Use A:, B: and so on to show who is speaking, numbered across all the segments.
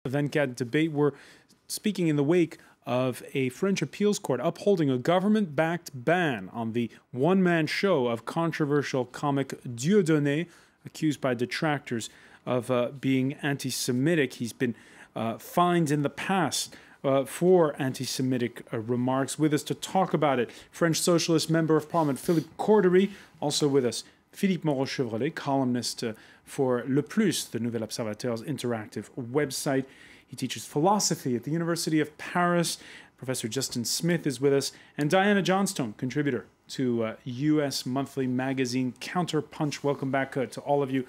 A: 24 debate. We're speaking in the wake of a French appeals court upholding a government-backed ban on the one-man show of controversial comic Dieudonné, accused by detractors of being anti-Semitic. He's been fined in the past for anti-Semitic remarks. With us to talk about it, French Socialist Member of Parliament Philippe Cordery. Also with us, Philippe Moreau-Chevrolet, columnist for Le Plus, the Nouvel Observateur's interactive website. He teaches philosophy at the University of Paris. Professor Justin Smith is with us. And Diana Johnstone, contributor to U.S. monthly magazine Counterpunch. Welcome back to all of you.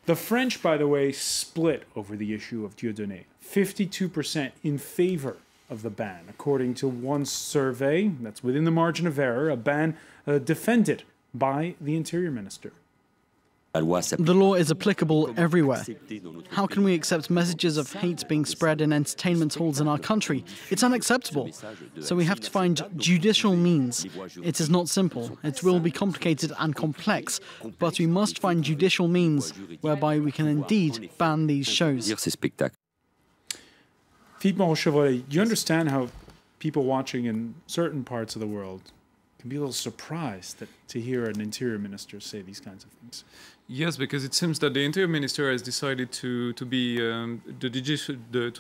A: The French, by the way, split over the issue of Dieudonné. 52% in favor of the ban, according to one survey that's within the margin of error, a ban defended by the Interior Minister.
B: The law is applicable everywhere. How can we accept messages of hate being spread in entertainment halls in our country? It's unacceptable. So we have to find judicial means. It is not simple. It will be complicated and complex, but we must find judicial means whereby we can indeed ban these shows.
A: Philippe Moreau-Chevrolet, you understand how people watching in certain parts of the world can be a little surprised to hear an interior minister say these kinds of things.
C: Yes, because it seems that the interior minister has decided to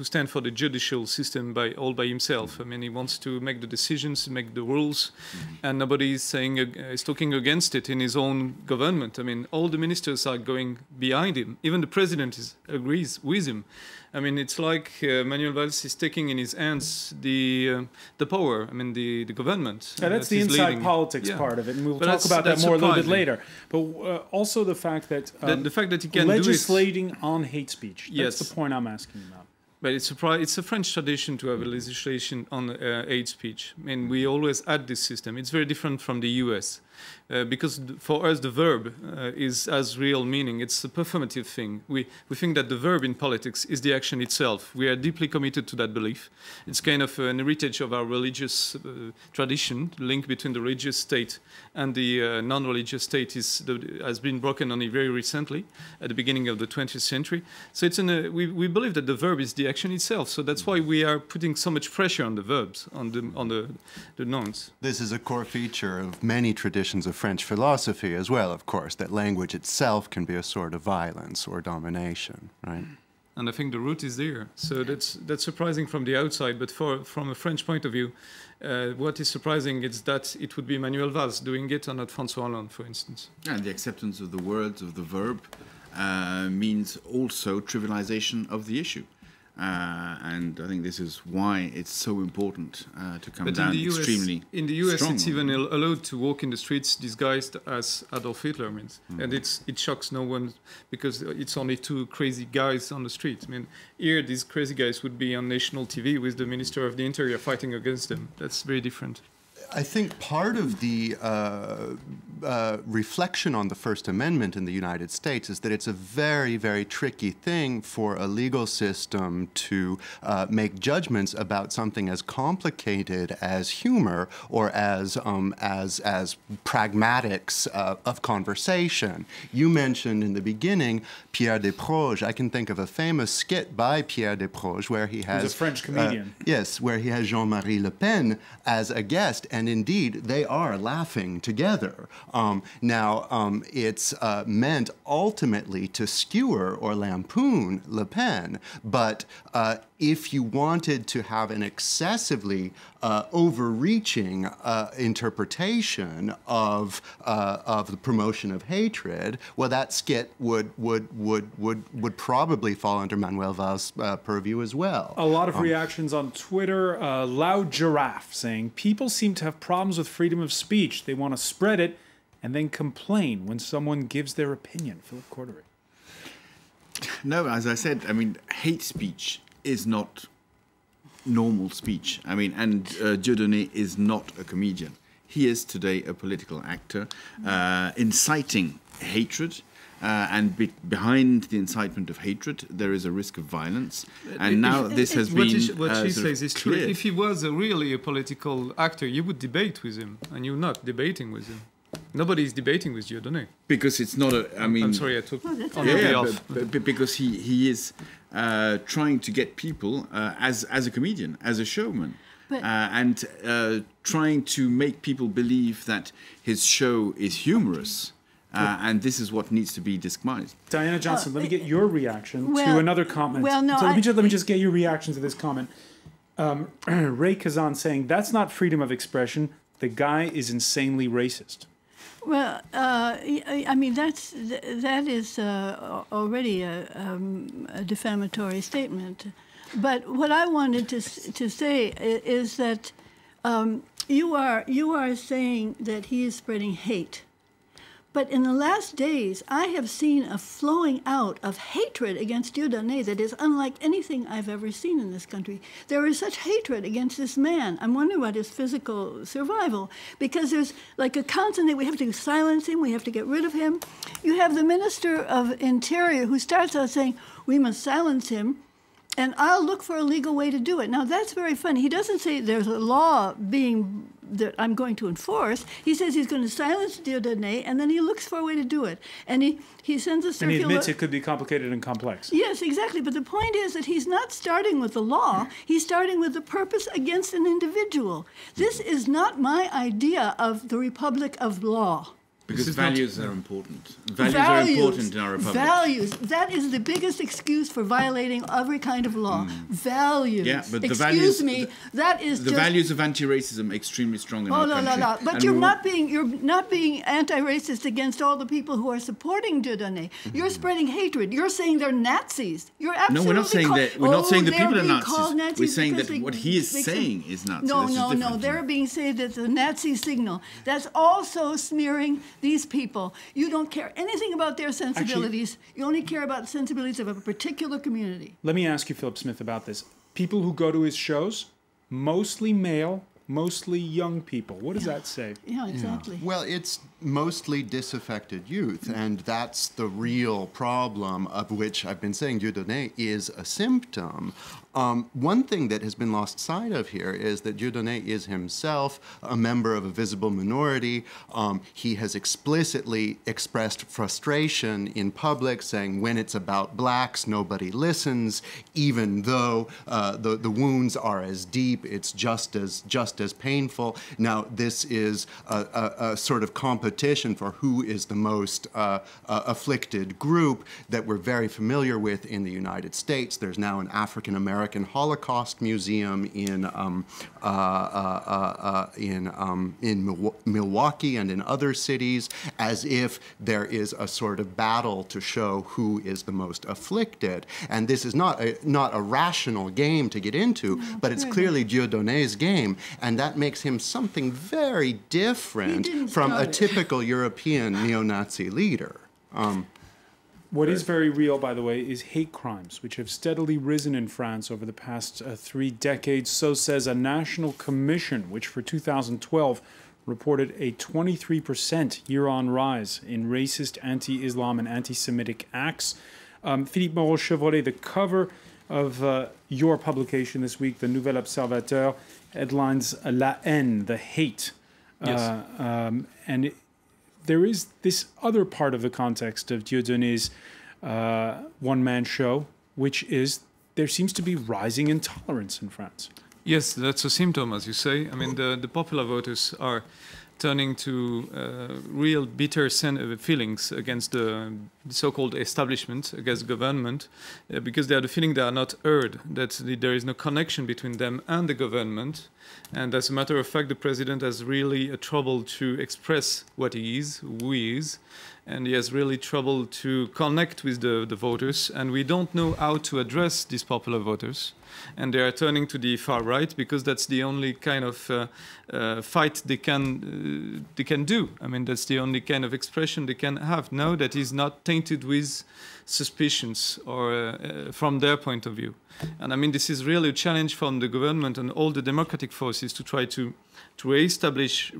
C: stand for the judicial system all by himself. I mean, he wants to make the decisions, make the rules, and nobody is talking against it in his own government. I mean, all the ministers are going behind him. Even the president agrees with him. I mean, it's like Manuel Valls is taking in his hands the power. I mean, the government.
A: Yeah, that's the inside politics part of it, and we'll talk about that more a little bit later. But also the fact that
C: the fact that he can
A: legislating on hate speech. That's the point I'm asking about.
C: But it's a French tradition to have a legislation on hate speech. I mean, we always had this system. It's very different from the US. Because for us the verb has real meaning. It's a performative thing. We think that the verb in politics is the action itself. We are deeply committed to that belief. It's kind of an heritage of our religious tradition. The link between the religious state and the non-religious state has been broken only very recently, at the beginning of the 20th century. So we believe that the verb is the action itself. So that's why we are putting so much pressure on the verbs, on the nouns.
D: This is a core feature of many traditions of French philosophy as well, of course, that language itself can be a sort of violence or domination, right?
C: And I think the root is there. So that's surprising from the outside, but from a French point of view, what is surprising is that it would be Manuel Valls doing it and not François Hollande, for instance.
E: And the acceptance of the words, of the verb, means also trivialization of the issue. And I think this is why it's so important to come down extremely
C: in the US,
E: strong.
C: it's even allowed to walk in the streets disguised as Adolf Hitler means. And it shocks no one because it's only two crazy guys on the street. I mean, here these crazy guys would be on national TV with the Minister of the Interior fighting against them. That's very different.
D: I think part of the reflection on the First Amendment in the United States is that it's a very, very tricky thing for a legal system to make judgments about something as complicated as humor or as pragmatics of conversation. You mentioned in the beginning Pierre Desproges. I can think of a famous skit by Pierre Desproges where he has...
A: He's a French comedian.
D: Yes, where he has Jean-Marie Le Pen as a guest, and indeed they are laughing together. It's meant ultimately to skewer or lampoon Le Pen, but if you wanted to have an excessively overreaching interpretation of the promotion of hatred, well, that skit would probably fall under Manuel Valls' purview as well.
A: A lot of reactions on Twitter. Loud Giraffe saying, people seem to have problems with freedom of speech. They want to spread it and then complain when someone gives their opinion. Philippe Cordery.
E: No, as I said, I mean, hate speech is not normal speech. I mean, and Dieudonné is not a comedian. He is today a political actor inciting hatred. And behind the incitement of hatred, there is a risk of violence. And now this has been
C: what she says is true.
E: cleared.
C: If he was really a political actor, you would debate with him, and you're not debating with him. Nobody is debating with Dieudonné.
E: Because it's not a... I mean...
C: I'm sorry, I took on your behalf.
E: Because he is trying to get people as a comedian, as a showman. And trying to make people believe that his show is humorous. And this is what needs to be disguised.
A: Diana Johnson, let me get your reaction to another comment. Well, no, so let me just get your reaction to this comment. Ray Kazan saying, that's not freedom of expression. The guy is insanely racist.
F: Well, I mean, that is already a defamatory statement. But what I wanted to say is that you are saying that he is spreading hate. But in the last days, I have seen a flowing out of hatred against Dieudonné that is unlike anything I've ever seen in this country. There is such hatred against this man. I'm wondering about his physical survival, because there's like a constant, we have to silence him, we have to get rid of him. You have the Minister of Interior who starts out saying, we must silence him, and I'll look for a legal way to do it. Now, that's very funny. He doesn't say there's a law that I'm going to enforce. He says he's going to silence Dieudonné, and then he looks for a way to do it. And he sends a circular...
A: And he admits it could be complicated and complex.
F: Yes, exactly. But the point is that he's not starting with the law. He's starting with the purpose against an individual. This is not my idea of the Republic of Law.
E: Because values are important. Values are important in our republic.
F: Values. That is the biggest excuse for violating every kind of law. Values.
E: Yeah, but
F: the values, that is
E: the values of anti-racism extremely strong in our country.
F: No. But you're not being anti-racist against all the people who are supporting Dieudonné. You're spreading hatred. You're saying they're Nazis. You're absolutely.
E: No, we're not saying that. We're not saying the people are Nazis. We're saying that what he is saying is Nazi.
F: No. They're being said that the Nazi signal. That's also smearing these people. You don't care anything about their sensibilities. Actually, you only care about the sensibilities of a particular community.
A: Let me ask you, Philip Smith, about this. People who go to his shows, mostly male, mostly young people. What does that say?
F: Yeah, exactly.
D: Yeah. Well, it's mostly disaffected youth, and that's the real problem of which I've been saying Dieudonné is a symptom. One thing that has been lost sight of here is that Dieudonné is himself a member of a visible minority. He has explicitly expressed frustration in public, saying when it's about blacks, nobody listens, even though the wounds are as deep, it's just as painful. Now, this is a sort of competition for who is the most afflicted group that we're very familiar with in the United States. There's now an African-American Holocaust Museum in Milwaukee and in other cities, as if there is a sort of battle to show who is the most afflicted. And this is not a rational game to get into, but it's clearly Dieudonné's game, and that makes him something very different from a typical European neo-Nazi leader.
A: What is very real, by the way, is hate crimes, which have steadily risen in France over the past 3 decades. So says a national commission, which for 2012 reported a 23% year-on rise in racist, anti-Islam, and anti-Semitic acts. Philippe Moreau-Chevrolet, the cover of your publication this week, the Nouvel Observateur, headlines La haine, the hate.
C: Yes.
A: And there is this other part of the context of Dieudonné's one-man show, which is there seems to be rising intolerance in France.
C: Yes, that's a symptom, as you say. I mean, the popular voters are turning to real bitter feelings against the so-called establishment, against government, because they have the feeling they are not heard, that there is no connection between them and the government. And as a matter of fact, the president has really a trouble to express what he is, who he is, and he has really trouble to connect with the voters. And we don't know how to address these popular voters. And they are turning to the far right because that's the only kind of fight they can do. I mean, that's the only kind of expression they can have now that is not tainted with suspicions or from their point of view. And I mean, this is really a challenge from the government and all the democratic forces to try to reestablish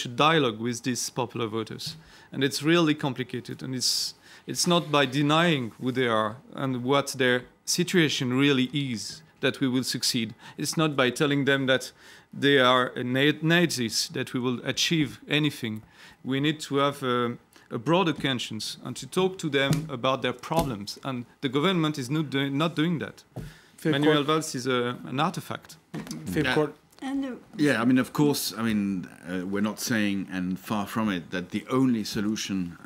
C: a dialogue with these popular voters. And it's really complicated. And it's not by denying who they are and what their situation really is that we will succeed. It's not by telling them that they are Nazis that we will achieve anything. We need to have a broader conscience and to talk to them about their problems. And the government is not doing that. Manuel Valls is an artifact.
E: Yeah, I mean, of course, I mean, we're not saying, and far from it, that the only solution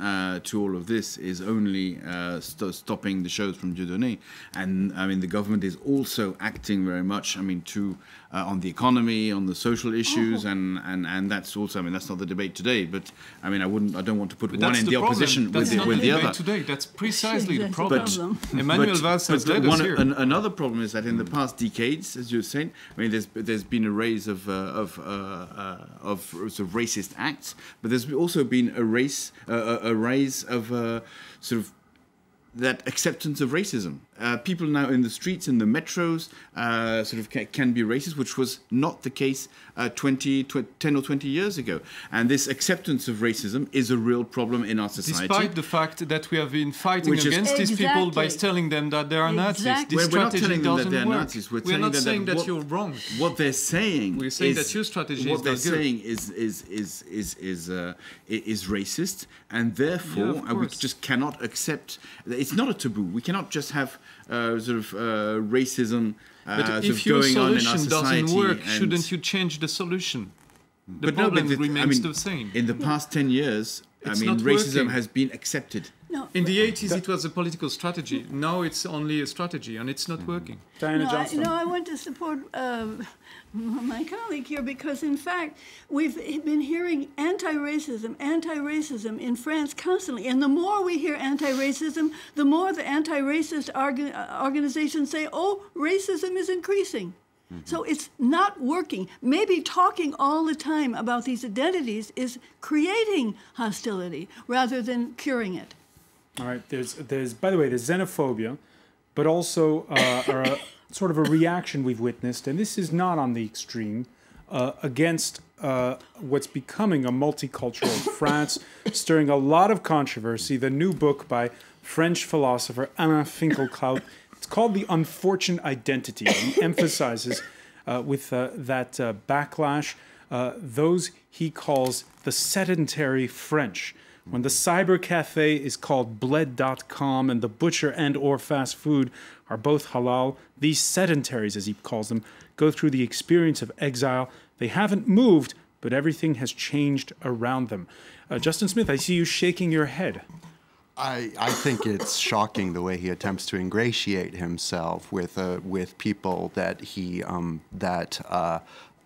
E: to all of this is only stopping the shows from Dieudonné. And I mean, the government is also acting very much, I mean, on the economy, on the social issues, and that's also, I mean, that's not the debate today, but I mean, I don't want to put one in the opposition with the other.
C: Today. That's precisely the problem. Emmanuel Valls has led us here.
E: Another problem is that in the past decades, as you're saying, I mean, there's been a rise of sort of racist acts, but there's also been a rise of sort of that acceptance of racism. People now in the streets, in the metros, sort of can be racist, which was not the case 10 or 20 years ago. And this acceptance of racism is a real problem in our society.
C: Despite the fact that we have been fighting against these people by telling them that they are Nazis. This
E: we're not
C: strategy
E: telling them that
C: doesn't
E: they're
C: work.
E: Nazis.
C: We're not saying that you're wrong.
E: What they're saying
C: We're saying that your strategy
E: what
C: is
E: they're
C: not good.
E: saying is racist, and therefore we just cannot accept. It's not a taboo. We cannot just have racism
C: but if your solution doesn't work, shouldn't you change the solution? The problem remains the same.
E: In the past 10 years, I mean, racism has been accepted.
F: No,
C: in the 80s, it was a political strategy. Now it's only a strategy, and it's not working.
A: Diana Johnston.
F: I want to support my colleague here because, in fact, we've been hearing anti-racism in France constantly. And the more we hear anti-racism, the more the anti-racist organizations say, oh, racism is increasing. So it's not working. Maybe talking all the time about these identities is creating hostility rather than curing it.
A: All right. There's by the way, there's xenophobia, but also sort of a reaction we've witnessed, and this is not on the extreme, against what's becoming a multicultural France, stirring a lot of controversy. The new book by French philosopher Alain Finkielkraut. It's called The Unfortunate Identity. He emphasizes with that backlash those he calls the sedentary French. When the cyber cafe is called bled.com and the butcher and or fast food are both halal, these sedentaries, as he calls them, go through the experience of exile. They haven't moved, but everything has changed around them. Justin Smith, I see you shaking your head.
D: I think it's shocking the way he attempts to ingratiate himself with people that he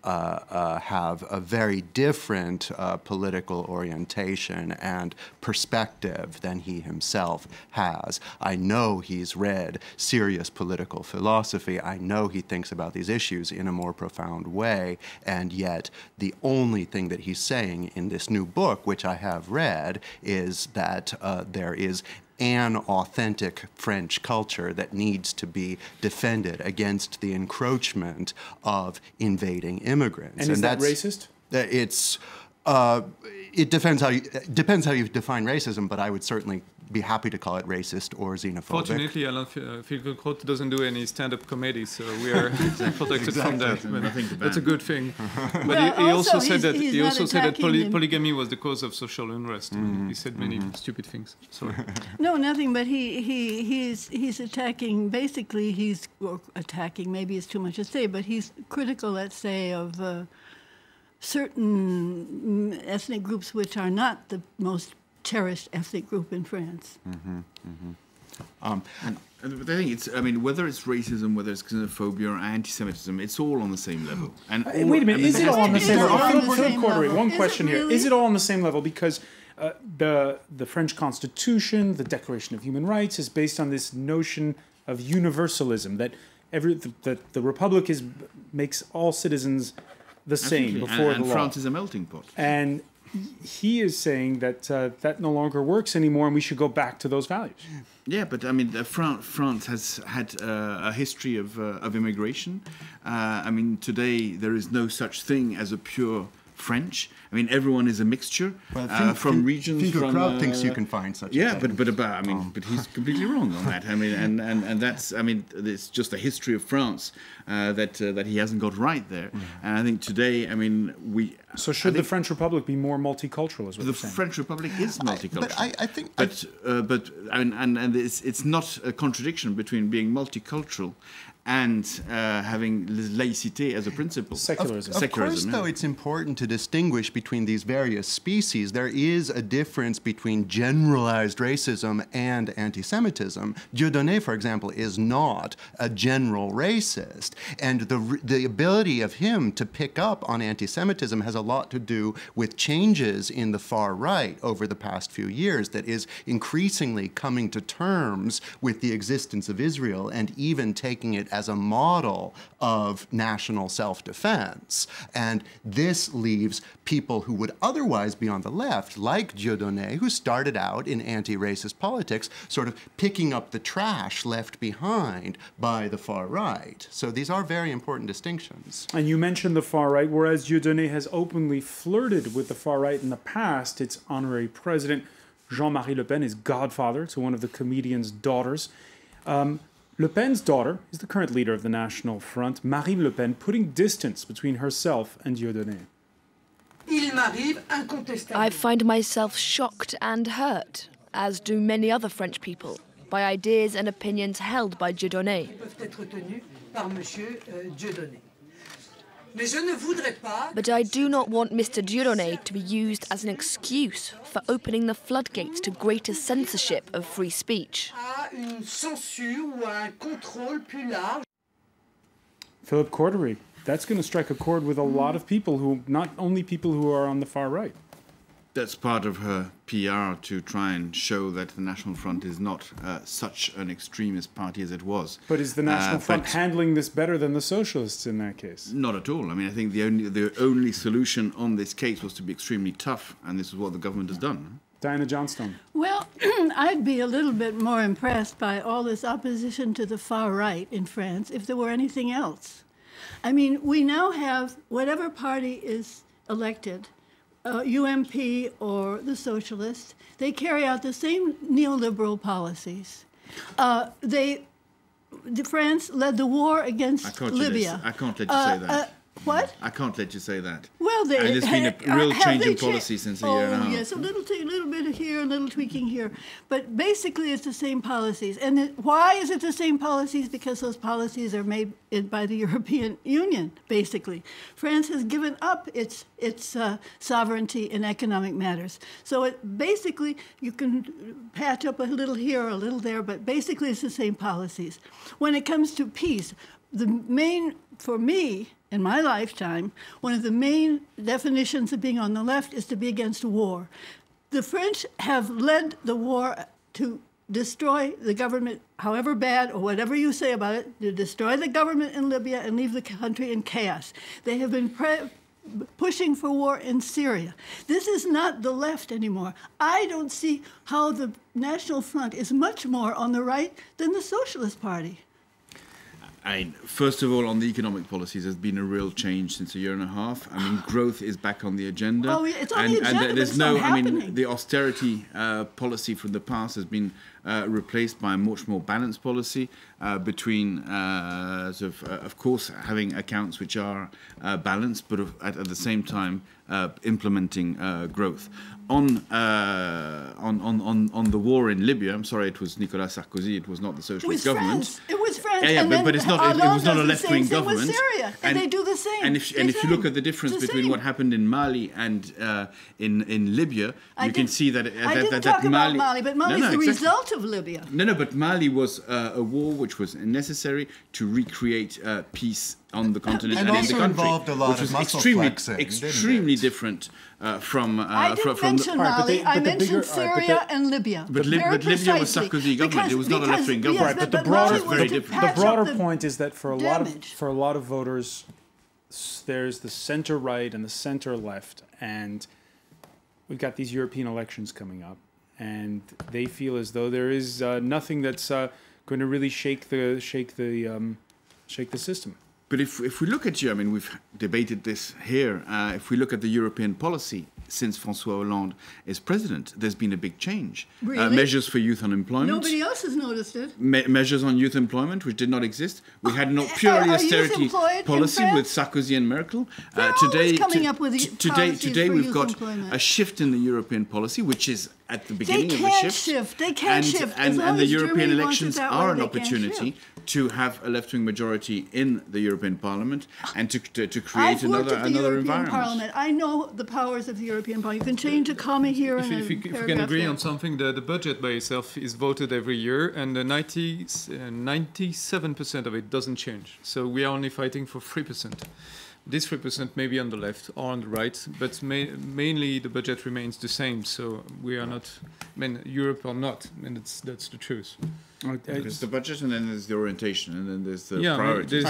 D: have a very different political orientation and perspective than he himself has. I know he's read serious political philosophy. I know he thinks about these issues in a more profound way, and yet the only thing that he's saying in this new book, which I have read, is that there is an authentic French culture that needs to be defended against the encroachment of invading immigrants.
A: And is that racist?
D: It depends how you define racism, but I would certainly be happy to call it racist or xenophobic.
C: Fortunately, Alain Finkielkraut doesn't do any stand-up comedy, so we are protected from that. That's a good thing. But he also said that polygamy was the cause of social unrest. He said many stupid things. Sorry.
F: No, nothing. But he's attacking. Basically, attacking. Maybe it's too much to say, but he's critical, let's say, of certain ethnic groups which are not the most cherished ethnic group in France.
E: But I think it's, I mean, whether it's racism, whether it's xenophobia or anti-Semitism, it's all on the same level. And
A: wait a minute, is it all on the same level? Philip Cordery, one question here.
F: Really?
A: Is it all on the same level? Because the French Constitution, the Declaration of Human Rights, is based on this notion of universalism, that the Republic makes all citizens the same before the law.
E: And France is a melting pot.
A: And he is saying that that no longer works anymore, and we should go back to those values.
E: Yeah, but I mean, France has had a history of immigration. I mean, today there is no such thing as a pure French. I mean, everyone is a mixture from regions.
D: Figo Kraut thinks you can find such.
E: Yeah, but he's completely wrong on that. I mean, and that's, I mean, it's just a history of France that he hasn't got right there. And I think today, I mean,
A: So should the French Republic be more multicultural? Is what
E: the French Republic is multicultural.
D: I think.
E: But I mean, and it's not a contradiction between being multicultural and having laïcité as a principle.
A: Secularism.
D: Of course, though, it's important to distinguish between these various species. There is a difference between generalized racism and anti-Semitism. Dieudonné, for example, is not a general racist. And the ability of him to pick up on anti-Semitism has a lot to do with changes in the far right over the past few years that is increasingly coming to terms with the existence of Israel and even taking it as a model of national self-defense. And this leaves people who would otherwise be on the left, like Dieudonné, who started out in anti-racist politics, sort of picking up the trash left behind by the far right. So these are very important distinctions.
A: And you mentioned the far right, whereas Dieudonné has openly flirted with the far right in the past. Its honorary president, Jean-Marie Le Pen, is godfather to one of the comedian's daughters. Le Pen's daughter is the current leader of the National Front, Marine Le Pen, putting distance between herself and Dieudonné.
G: I find myself shocked and hurt, as do many other French people, by ideas and opinions held by Dieudonné. But I do not want Mr. Dieudonné to be used as an excuse for opening the floodgates to greater censorship of free speech.
A: Philip Cordery, that's going to strike a chord with a lot of people who, not only people who are on the far right.
E: That's part of her PR to try and show that the National Front is not such an extremist party as it was.
A: But is the National Front handling this better than the socialists in that case?
E: Not at all. I mean, I think the only solution on this case was to be extremely tough, and this is what the government has done.
A: Diana Johnstone.
F: Well, I'd be a little bit more impressed by all this opposition to the far right in France if there were anything else. I mean, we now have whatever party is elected, UMP or the socialists, they carry out the same neoliberal policies. France led the war against Libya.
E: I can't let you say that.
F: What?
E: I can't let you say that.
F: Well,
E: there's been a real change in policy since a year and a half.
F: Oh, yes, a little bit here, a little tweaking here. But basically, it's the same policies. And why is it the same policies? Because those policies are made by the European Union, basically. France has given up its sovereignty in economic matters. So basically, you can patch up a little here, a little there, but basically it's the same policies. When it comes to peace, for me, in my lifetime, one of the main definitions of being on the left is to be against war. The French have led the war to destroy the government, however bad or whatever you say about it, to destroy the government in Libya and leave the country in chaos. They have been pushing for war in Syria. This is not the left anymore. I don't see how the National Front is much more on the right than the Socialist Party.
E: First of all, on the economic policies, there's been a real change since a year and a half. I mean, growth is back on the agenda.
F: Oh, it's on the agenda, but it's not happening.
E: I mean, the austerity policy from the past has been replaced by a much more balanced policy between, of course, having accounts which are balanced, but at the same time implementing growth. On the war in Libya, I'm sorry, it was Nicolas Sarkozy. It was not the socialist government.
F: It was France.
E: Yeah, but it's not. It was not a left-wing government.
F: With Syria, and they do the same.
E: And if you look at the difference between what happened in Mali and in Libya, you can see that
F: I didn't talk about Mali, but Mali is the result of Libya.
E: No, but Mali was a war which was necessary to recreate peace on the continent and in the country,
D: involved a lot
E: which was
D: of
E: extremely different from
F: I didn't mention Mali. I mentioned Syria and Libya.
E: But Libya was Sarkozy government. It was not a left-wing government.
A: But the broader point is that for a lot of voters, there's the center right and the center left, and we've got these European elections coming up, and they feel as though there is nothing that's going to really shake the system.
E: But if we look at you, I mean, we've debated this here. If we look at the European policy since François Hollande is president, there's been a big change.
F: Really?
E: Measures for youth unemployment.
F: Nobody else has noticed it.
E: Measures on youth employment, which did not exist. We had not purely austerity policy with Sarkozy and Merkel.
F: Today
E: we've got a shift in the European policy, which is at the beginning of the shift.
F: They can't shift.
E: And the European elections are an opportunity to have a left-wing majority in the European Parliament and to create another environment.
F: Parliament. I know the powers of the European Parliament. You can change a comma here and
C: if we can agree on something, the budget by itself is voted every year, and 97% of it doesn't change. So we are only fighting for 3%. This 3% may be on the left or on the right, but mainly the budget remains the same. So we are not, I mean, Europe or not, and that's the truth.
E: There's the budget, and then there's the orientation, and then there's the priorities.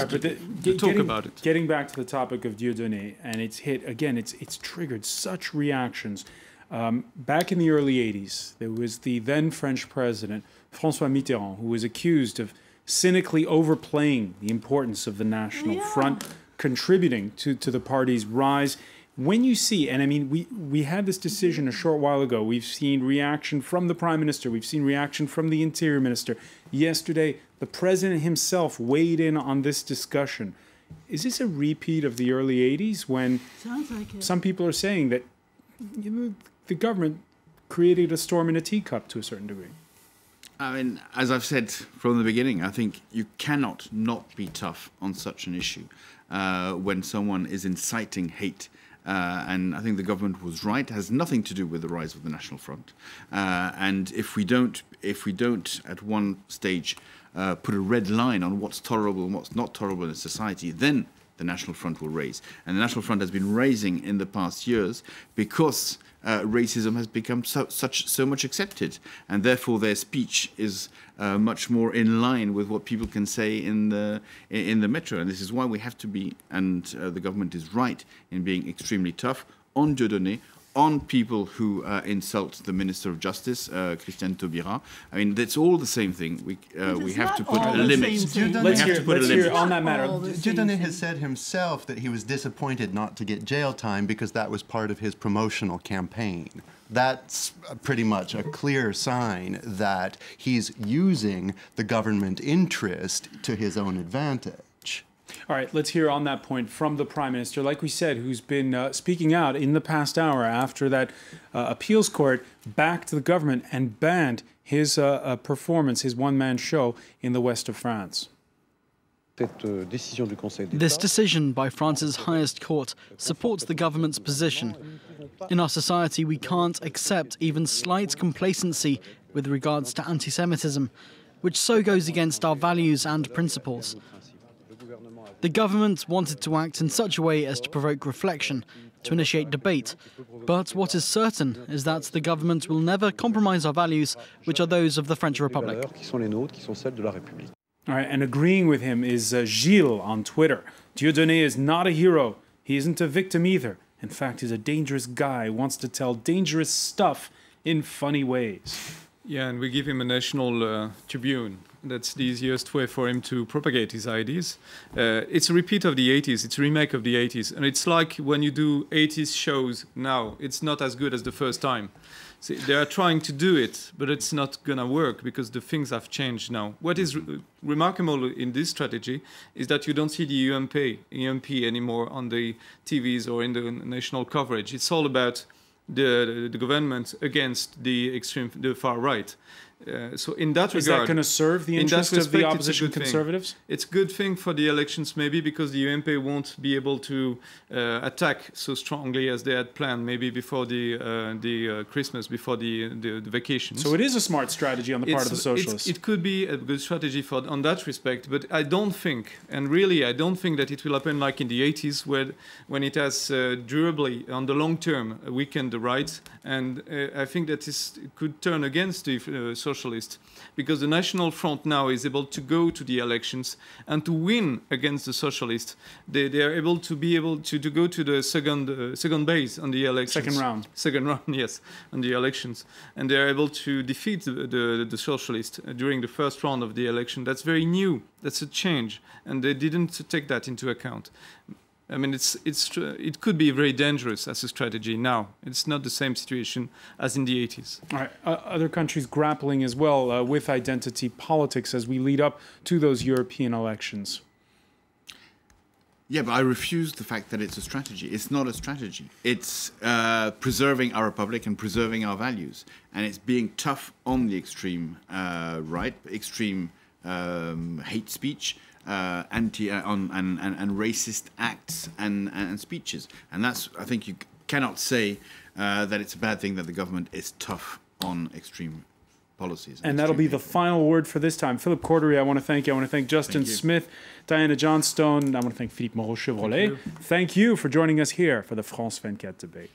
C: Talk about it.
A: Getting back to the topic of Dieudonné, and it's hit again. It's triggered such reactions. Back in the early '80s, there was the then French president François Mitterrand, who was accused of cynically overplaying the importance of the National Front, contributing to the party's rise. When you see, and I mean, we had this decision a short while ago. We've seen reaction from the Prime Minister. We've seen reaction from the Interior Minister. Yesterday, the President himself weighed in on this discussion. Is this a repeat of the early 80s when some people are saying that the government created a storm in a teacup to a certain degree?
E: I mean, as I've said from the beginning, I think you cannot not be tough on such an issue when someone is inciting hate. And I think the government was right. It has nothing to do with the rise of the National Front. And if we don't at one stage put a red line on what's tolerable and what's not tolerable in society, then the National Front will raise. And the National Front has been raising in the past years because racism has become so much accepted, and therefore their speech is much more in line with what people can say in the metro. And this is why we have to be, and the government is right in being extremely tough on Dieudonné, on people who insult the Minister of Justice, Christiane Taubira. I mean, that's all the same thing. We have to put a limit.
A: Let's hear on that matter.
D: Dieudonné has said himself that he was disappointed not to get jail time because that was part of his promotional campaign. That's pretty much a clear sign that he's using the government interest to his own advantage.
A: All right, let's hear on that point from the Prime Minister, like we said, who's been speaking out in the past hour after that appeals court backed the government and banned his performance, his one-man show in the west of France.
B: This decision by France's highest court supports the government's position. In our society, we can't accept even slight complacency with regards to anti-Semitism, which so goes against our values and principles. The government wanted to act in such a way as to provoke reflection, to initiate debate. But what is certain is that the government will never compromise our values, which are those of the French Republic.
A: All right, and agreeing with him is Gilles on Twitter. Dieudonné is not a hero. He isn't a victim either. In fact, he's a dangerous guy who wants to tell dangerous stuff in funny ways.
C: Yeah, and we give him a national tribune. That's the easiest way for him to propagate his ideas. It's a repeat of the 80s. It's a remake of the 80s. And it's like when you do 80s shows now, it's not as good as the first time. See, they are trying to do it, but it's not going to work because the things have changed now. What is remarkable in this strategy is that you don't see the UMP anymore on the TVs or in the national coverage. It's all about the government against the far right. So in that regard,
A: is that going to serve the interest of the opposition conservatives?
C: It's a good thing for the elections, maybe, because the UMP won't be able to attack so strongly as they had planned, maybe before the Christmas, before the vacations.
A: So it is a smart strategy on the part of the socialists.
C: It could be a good strategy on that respect, but I don't think, and really I don't think that it will happen like in the 80s, when it has durably, on the long term, weakened the right, and I think that it could turn against the socialists, because the National Front now is able to go to the elections and to win against the socialists. They are able to go to the second base on the elections. Second round, yes, on the elections, and they are able to defeat the socialists during the first round of the election. That's very new. That's a change, and they didn't take that into account. I mean, it could be very dangerous as a strategy now. It's not the same situation as in the 80s.
A: All right. Other countries grappling as well with identity politics as we lead up to those European elections.
E: Yeah, but I refuse the fact that it's a strategy. It's not a strategy. It's preserving our republic and preserving our values. And it's being tough on the extreme right, extreme hate speech, and racist acts and speeches. And that's, I think you cannot say that it's a bad thing that the government is tough on extreme policies.
A: And that'll be the final word for this time. Philip Cordery, I want to thank you. I want to thank Justin Smith, Diana Johnstone. I want to thank Philippe Moreau-Chevrolet. Thank you for joining us here for the France 24 debate.